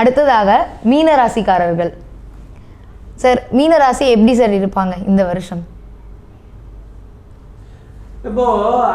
அடுத்ததாக மீன ராசிக்காரர்கள். சார், மீன ராசி எப்படி சார் இருப்பாங்க இந்த வருஷம்? இப்போ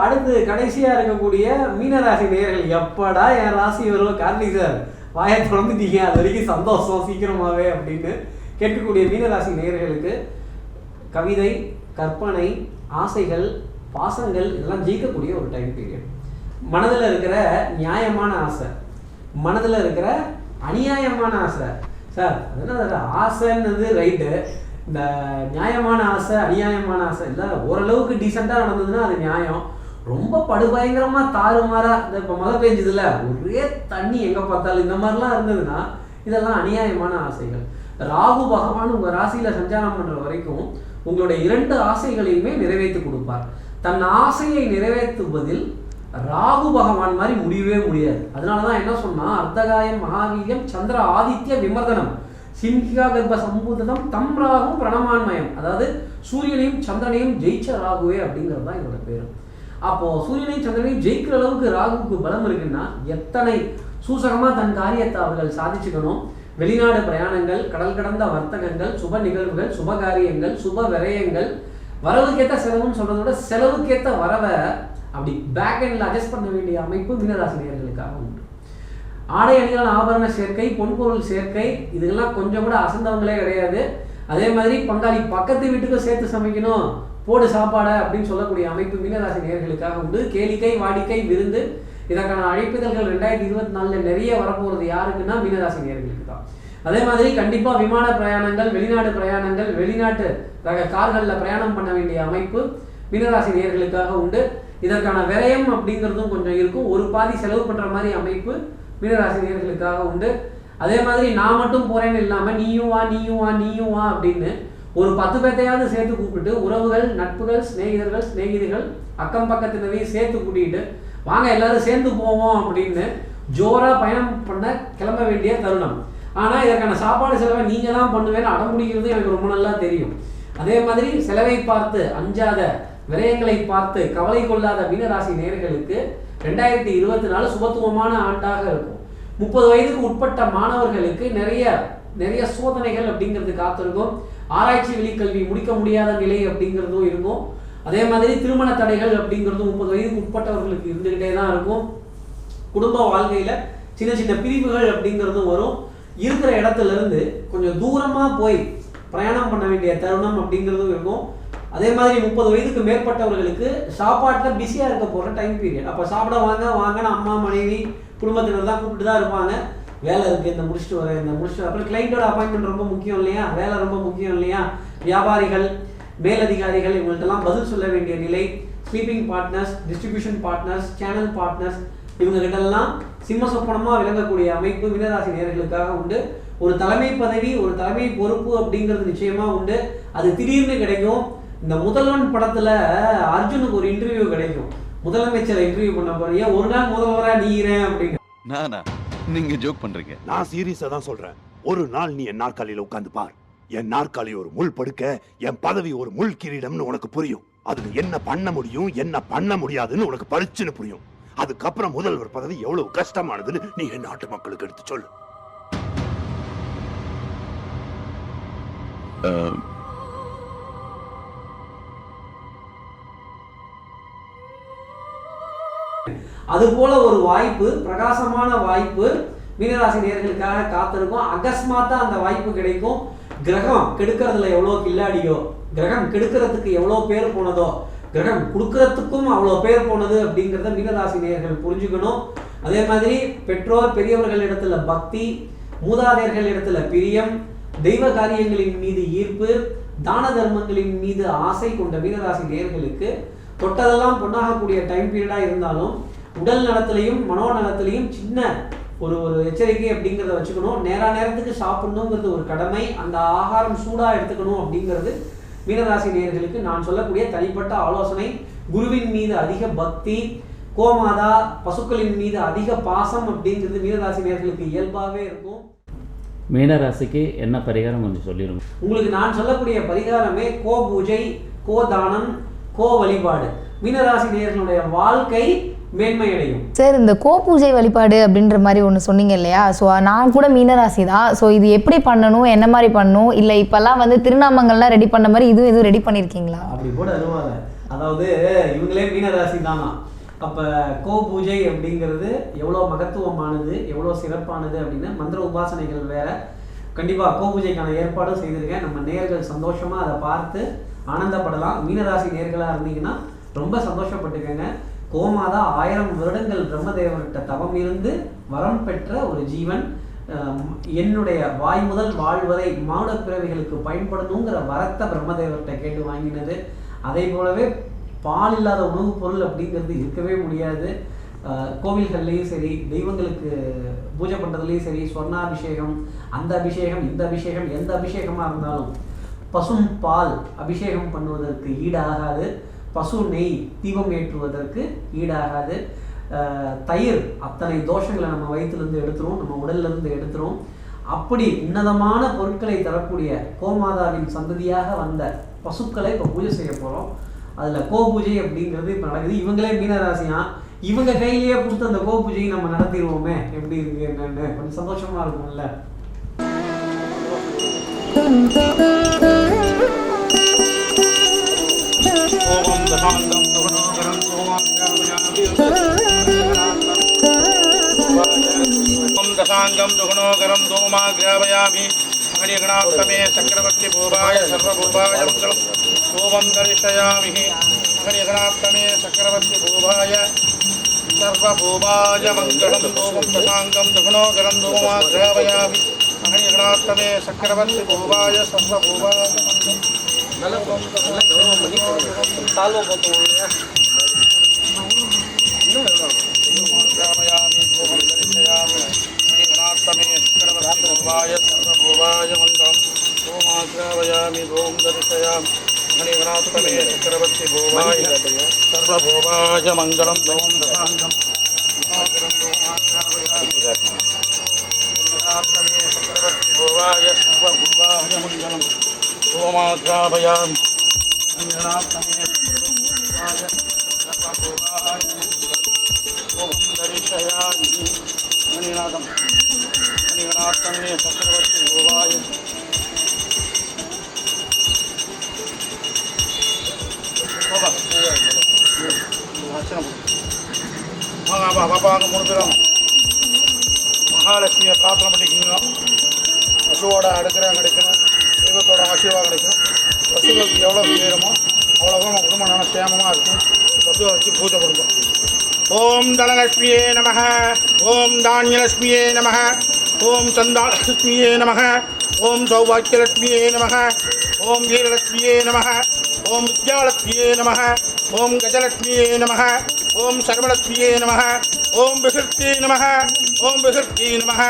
அடுத்து கடைசியா இருக்கக்கூடிய மீனராசி நேயர்கள், எப்படா என் ராசி வரும் கார்த்திக் சார் வாயை திறந்துட்டீங்க, அது வரைக்கும் சந்தோஷம் சீக்கிரமாவே அப்படின்னு கேட்கக்கூடிய மீனராசி நேயர்களுக்கு கவிதை, கற்பனை, ஆசைகள், பாசங்கள் இதெல்லாம் ஜெயிக்கக்கூடிய ஒரு டைம் பீரியட். மனதில் இருக்கிற நியாயமான ஆசை, மனதில் இருக்கிற அநியாயமான ஆசை. சார் அதனால ஆசைன்றது ரைட்டு, இந்த நியாயமான ஆசை அநியாயமான ஆசை இல்லை, ஓரளவுக்கு டீசெண்டாக நடந்ததுன்னா அது நியாயம். ரொம்ப படுபயங்கரமாக தாறுமாறா இந்த இப்போ மழை பெஞ்சதுல ஒரே தண்ணி எங்கே பார்த்தாலும் இந்த மாதிரிலாம் இருந்ததுன்னா இதெல்லாம் அநியாயமான ஆசைகள். ராகு பகவான் உங்கள் ராசியில் சஞ்சாரம் பண்ணுற வரைக்கும் உங்களுடைய 2 ஆசைகளையுமே நிறைவேற்றி கொடுப்பார். தன் ஆசையை நிறைவேற்றுவதில் ராகு பகவான் மாதிரி முடியவே முடியாது. அதனால தான் என்ன சொன்னால் அர்த்தகாயம் மகாவீரியம் சந்திர ஆதித்ய விமர்தனம் சிம்ஹிகா கர்ப்ப சம்பூதம் தம் ராகும் பிரணமான்மயம். அதாவது சூரியனையும் சந்திரனையும் ஜெயிச்ச ராகுவே அப்படிங்கிறது தான் இதோட பேர். அப்போது சூரியனையும் சந்திரனையும் ஜெயிக்கிற அளவுக்கு ராகுக்கு பலம் இருக்குன்னா எத்தனை சூசகமாக தன் காரியத்தை அவர்கள் சாதிச்சுக்கணும். வெளிநாடு பிரயாணங்கள், கடல் கடந்த வர்த்தகங்கள், சுப நிகழ்வுகள், சுப காரியங்கள், சுப விரயங்கள், வரவுக்கேற்ற செலவுன்னு சொல்றதை விட செலவுக்கேற்ற வரவை அப்படி பேக் எண்டில் அட்ஜஸ்ட் பண்ண வேண்டிய அமைப்பு மீனராசி நேயர்களுக்காக உண்டு. ஆடை அணிகள் ஆபரண சேர்க்கை, பொன்பொருள் சேர்க்கை, இதுக்கெல்லாம் கொஞ்சம் கூட அசந்தவங்களே கிடையாது. அதே மாதிரி பங்காளி பக்கத்து வீட்டுக்கும் சேர்த்து சமைக்கணும், போடு சாப்பாடை அப்படின்னு சொல்லக்கூடிய அமைப்பு மீனராசி நேயர்களுக்காக உண்டு. கேளிக்கை, வாடிக்கை, விருந்து, இதற்கான அழைப்பிதழ்கள் 2024 நிறைய வரப்போகிறது யாருக்குன்னா மீனராசி நேயர்களுக்கு தான். அதே மாதிரி கண்டிப்பாக விமான பிரயாணங்கள், வெளிநாடு பிரயாணங்கள், வெளிநாட்டு ரக கார்களில் பிரயாணம் பண்ண வேண்டிய அமைப்பு மீனராசி நேயர்களுக்காக உண்டு. இதற்கான விரயம் அப்படிங்கிறதும் கொஞ்சம் இருக்கும். ஒரு பாதி செலவு பண்ணுற மாதிரி அமைப்பு மீனராசி நேயர்களுக்காக உண்டு. அதே மாதிரி நான் மட்டும் போகிறேன்னு இல்லாமல் நீயும் வா நீயும் வா நீயும் வா அப்படின்னு ஒரு 10 பேர்த்தையாவது சேர்த்து கூப்பிட்டு உறவுகள், நட்புகள், சிநேகிதிகள், அக்கம் பக்கத்தினரையும் சேர்த்து கூட்டிகிட்டு வாங்க எல்லாரும் சேர்ந்து போவோம் அப்படின்னு ஜோராக பயணம் பண்ண கிளம்ப வேண்டிய தருணம். ஆனால் இதற்கான சாப்பாடு செலவை நீங்கள் தான் பண்ணுவேன்னு அடம்பிடிக்கிறது எனக்கு ரொம்ப நல்லா தெரியும். அதே மாதிரி செலவை பார்த்து அஞ்சாத, விரயங்களை பார்த்து கவலை கொள்ளாத மீனராசி நேயர்களுக்கு 2024 சுபத்துவமான ஆண்டாக இருக்கும். 30 வயதுக்கு உட்பட்ட மாணவர்களுக்கு நிறைய சோதனைகள் அப்படிங்கிறது காத்திருக்கும். ஆராய்ச்சி வெளிக்கல்வி முடிக்க முடியாத நிலை அப்படிங்கிறதும் இருக்கும். அதே மாதிரி திருமண தடைகள் அப்படிங்கிறதும் 30 வயதுக்கு உட்பட்டவர்களுக்கு இருந்துகிட்டே தான் இருக்கும். குடும்ப வாழ்க்கையில் சின்ன சின்ன பிரிவுகள் அப்படிங்கிறதும் வரும். இருக்கிற இடத்துல இருந்து கொஞ்சம் தூரமாக போய் பிரயாணம் பண்ண வேண்டிய தருணம் அப்படிங்கிறதும் இருக்கும். அதே மாதிரி 30 வயதுக்கு மேற்பட்டவர்களுக்கு சாப்பாட்டில் பிஸியாக இருக்க போகிற டைம் பீரியட். அப்போ சாப்பிட வாங்கன்னு அம்மா, மனைவி, குடும்பத்தினர் தான் கூப்பிட்டு தான் இருப்பாங்க. வேலை இருக்குது, இந்த முடிச்சுட்டு வரேன், அப்புறம் கிளைண்டோட அப்பாயின்மெண்ட் ரொம்ப முக்கியம் இல்லையா, வேலை ரொம்ப முக்கியம் இல்லையா, வியாபாரிகள், மேலதிகாரிகள் இவங்கள்ட்டெல்லாம் பதில் சொல்ல வேண்டிய நிலை. Sleeping partners, distribution partners, channel partners, இவங்ககிட்டெல்லாம் சிம்ம சொப்பனமாக விளங்கக்கூடிய அமைப்பு மீனராசி நேயர்களுக்காக உண்டு. ஒரு தலைமை பதவி, ஒரு தலைமை பொறுப்பு அப்படிங்கிறது நிச்சயமாக உண்டு. அது திடீர்னு கிடைக்கும். இந்த முதல்வன் படத்தில் அர்ஜுனுக்கு ஒரு இன்டர்வியூ கிடைக்கும். முதலமைச்சரை இன்டர்வியூ பண்ண போறீங்க, ஒரு நாள் முதல்வராக நீக்கிறேன் அப்படின்னு. நீங்க ஜோக் பண்றீங்க, நான் சீரியஸா தான் சொல்றேன். ஒரு நாள் நீ என் நாற்காலியில உட்கார்ந்து பார். என் நாற்காலி ஒரு முள் படுக்க, என் பதவி ஒரு முள் கிரீடம்னு உனக்கு புரியும். அதுல என்ன பண்ண முடியும், என்ன பண்ண முடியாதுன்னு உனக்கு பளிச்சுன்னு புரியும். அதுக்கப்புறம் முதல்வர் பதவி எவ்வளவு கஷ்டமானதுன்னு நீ என் நாட்டு மக்களுக்கு எடுத்து சொல்லு. அது போல ஒரு வாய்ப்பு, பிரகாசமான வாய்ப்பு மீனராசி நேயர்களுக்காக காத்திருக்கும். அகஸ்மாத்தா அந்த வாய்ப்பு கிடைக்கும். கிரகம் கெடுக்கிறதுல எவ்வளோ கில்லாடியோ, கிரகம் கெடுக்கிறதுக்கு எவ்வளோ பேர் போனதோ, கிரகம் கொடுக்கறதுக்கும் அவ்வளோ பேர் போனது அப்படிங்கிறத மீனராசி நேயர்கள் புரிஞ்சுக்கணும். அதே மாதிரி பெற்றோர் பெரியவர்கள் இடத்துல பக்தி, மூதாதையர்கள் இடத்துல பிரியம், தெய்வ காரியங்களின் மீது ஈர்ப்பு, தான தர்மங்களின் மீது ஆசை கொண்ட மீனராசி நேயர்களுக்கு தொட்டதெல்லாம் பொண்ணாகக்கூடிய டைம் பீரியடாக இருந்தாலும் உடல் நலத்திலையும் மனோ நலத்திலையும் சின்ன ஒரு எச்சரிக்கை அப்படிங்கிறத வச்சுக்கணும். நேரத்துக்கு சாப்பிடணுங்கிறது ஒரு கடமை. அந்த ஆகாரம் சூடாக எடுத்துக்கணும் அப்படிங்கிறது மீனராசி நேயர்களுக்கு நான் சொல்லக்கூடிய தனிப்பட்ட ஆலோசனை. குருவின் மீது அதிக பக்தி, கோமாதா பசுக்களின் மீது அதிக பாசம் அப்படிங்கிறது மீனராசி நேயர்களுக்கு இயல்பாகவே இருக்கும். மீனராசிக்கு என்ன பரிகாரம் கொஞ்சம் சொல்லிடுங்க. உங்களுக்கு நான் சொல்லக்கூடிய பரிகாரமே கோ பூஜை, கோ தானம், கோ வழிபாடு. மீனராசி நேயர்களுடைய வாழ்க்கை மேன்மை அடையும். சார் இந்த கோபூஜை வழிபாடு அப்படின்ற மாதிரி ஒன்று சொன்னீங்க இல்லையா? ஸோ நான் கூட மீனராசி தான். ஸோ இது எப்படி பண்ணணும், என்ன மாதிரி பண்ணணும், இல்லை இப்போல்லாம் வந்து திருநாமங்கள்லாம் ரெடி பண்ண மாதிரி எதுவும் ரெடி பண்ணியிருக்கீங்களா? அப்படி கூட அருவாத, அதாவது இவங்களே மீனராசி தானா. அப்போ கோபூஜை அப்படிங்கிறது எவ்வளோ மகத்துவமானது, எவ்வளோ சிறப்பானது அப்படின்னு மந்திர உபாசனைகள் வேற. கண்டிப்பாக கோபூஜைக்கான ஏற்பாடும் செய்திருக்கேன். நம்ம நேயர்கள் சந்தோஷமாக அதை பார்த்து ஆனந்தப்படலாம். மீனராசி நேயர்களாக இருந்தீங்கன்னா ரொம்ப சந்தோஷப்பட்டுக்கங்க. கோமாதா 1000 வருடங்கள் பிரம்மதேவர்கிட்ட தவம் இருந்து வரம் பெற்ற ஒரு ஜீவன். என்னுடைய வாய் முதல் வாழ்வரை மானுட பிறவிகளுக்கு பயன்படணுங்கிற வரத்தை பிரம்மதேவர்கிட்ட கேட்டு வாங்கினது. அதே போலவே பால் இல்லாத உணவுப் பொருள் அப்படிங்கிறது இருக்கவே முடியாது. கோவில்கள்லேயும் சரி, தெய்வங்களுக்கு பூஜை பண்ணுறதுலேயும் சரி, சொர்ணாபிஷேகம், அந்த அபிஷேகம், இந்த அபிஷேகம், எந்த அபிஷேகமாக இருந்தாலும் பசும் பால் அபிஷேகம் பண்ணுவதற்கு ஈடாகாது. பசு நெய் தீபம் ஏற்றுவதற்கு ஈடாகாது. தயிர் அத்தனை தோஷங்களை நம்ம வயிற்றுலேருந்து எடுத்துரும், நம்ம உடல்லேருந்து எடுத்துரும். அப்படி உன்னதமான பொருட்களை தரக்கூடிய கோமாதாவின் சந்ததியாக வந்த பசுக்களை இப்போ பூஜை செய்ய போகிறோம். அதில் கோபூஜை அப்படிங்கிறது இப்போ நடக்குது. இவங்களே மீனராசியா, இவங்க கையிலேயே கொடுத்து அந்த கோபூஜையை நம்ம நடத்திடுவோமே, எப்படி இருக்கு என்னன்னு கொஞ்சம் சந்தோஷமாக இருக்கும்ல. ஓம் தசாந்தம் துவனோகரம் சோமாக்ராபயாமி ஓம் தசாந்தம் துவனோகரம் சோமாக்ராபயாமி அகனிகணாப்தமே சக்கரவர்த்தி பூபாய சர்வபூபாய மங்களம் ஓம் தரிசயாமி அகனிகணாப்தமே சக்கரவர்த்தி பூபாய சர்வபூபாய மங்களம் ஓம் தசாந்தம் துவனோகரம் சோமாக்ராபயாமி அகனிகணாப்தமே சக்கரவர்த்தி பூபாய சர்வபூபாய மங்களம் ஓமாக்ராபயாமி பாப்பாங்க 3 பேரும் மகாலட்சுமியை பிரார்த்தனை பண்ணிக்கோங்க. பசுவோட அடுக்கிறேன் கிடைக்கணும், தெய்வத்தோட ஆசீர்வாதம் கிடைக்கும். பசுகளுக்கு எவ்வளோ சேருமோ அவ்வளோ நம்ம குடும்பம் நல்லா சேமமாக இருக்கும். பசுவை வச்சு பூஜை கொடுக்கும். ஓம் தனலட்சுமியே நமः, ஓம் தானியலட்சுமியே நமः, ஓம் சந்தாலட்சுமியே நமः, ஓம் சௌபாக்கியலட்சுமியே நமः, ஓம் வீரலட்சுமியே நமः, ஓம் வித்யாலட்சுமியே நமः, ஓம் கஜலட்சுமியே நமः, ஓம் சர்வலட்சுமியே நமः, ஓம் விகிருத்தியே நமः, ஓம் விகிருத்தியே நமः,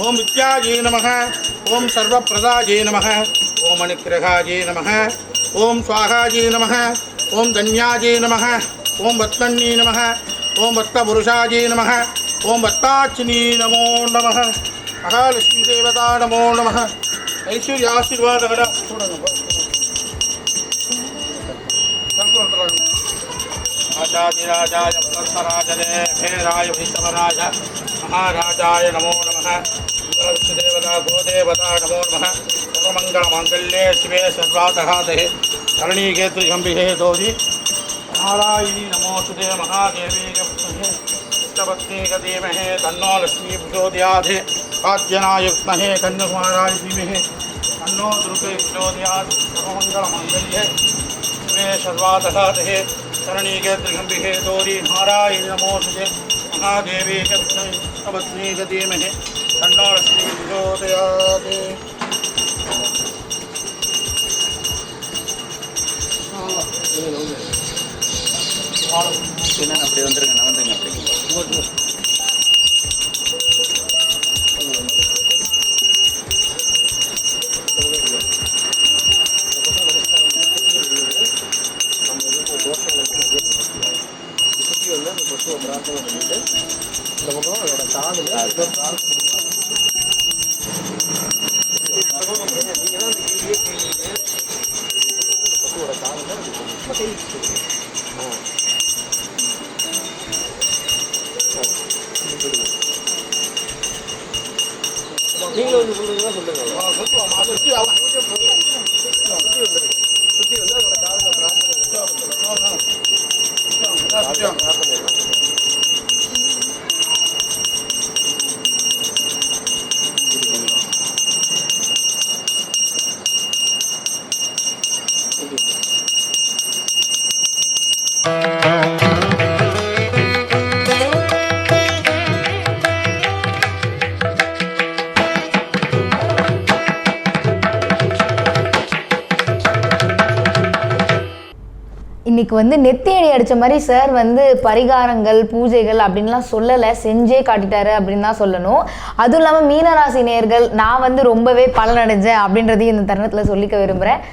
ஓம் வித்யாயே நமः, ஓம் சர்வப்பிரதாயே நமः, ஓம் அனுக்கிரகாயே நமः, ஓம் ஸ்வாகாயே நமः, ஓம் தன்யாயே நமः, ஓம் வத்மன்னி நமः, ஓம் வத்மபுருஷாயே நமः, ஓம் வத்தாச்சினி நமோ நமः, மகாலட்சுமி தேவதா நமோ நமः. ஐஸ்வர்ய ஆசீர்வாதகட ராஜாதிராஜாய புனர்வராஜனே பேராய வைஷ்ணவராஜ மகாராஜாய நமோ நமः. தேவதா கோதேவதா நமோ நமः. சர்வமங்கலமாங்கல்யே சிவே சர்வாதகாதே தரணீகேத்ரிகம்பிகே தோதி நாராயணி நமோஸ்துதே மகாதேவி புஷ்டபத்னீகதீமஹே தன்னோ லக்ஷ்மீ பிரச்சோதயாத் ஆத்யனாய வித்மஹே கன்யகுமாராய தீமஹி தன்னோ துருகே பிரச்சோதயாத் சர்வமங்கலமாங்கல்யே சிவே சர்வாதகாதே தரணீகேத்ரிகம்பிகே தோதி நாராயணி நமோஸ்துதே மகாதேவி புஷ்டபத்னீகதீமஹே தன்னோ லக்ஷ்மீ பிரச்சோதயாத். அப்படி வந்துருங்க, நான் வந்துருங்க அப்படி. நீங்க வந்து சொல்றீங்களா சொல்லுங்க. சுற்றி வாமா, சுற்றி வாமா. சுத்தி வந்து அதோட காதுல பிரார்த்தனை இன்னைக்கு வந்து நெத்தியடி அடிச்ச மாதிரி சார் வந்து பரிகாரங்கள் பூஜைகள் அப்படின்லாம் சொல்லலை, செஞ்சே காட்டிட்டாரு அப்படின்னு தான் சொல்லணும். அதுவும் இல்லாமல் மீனராசி நேயர்கள் நான் வந்து ரொம்பவே பலனடைஞ்சேன் அப்படின்றதையும் இந்த தருணத்தில் சொல்லிக்க விரும்புகிறேன்.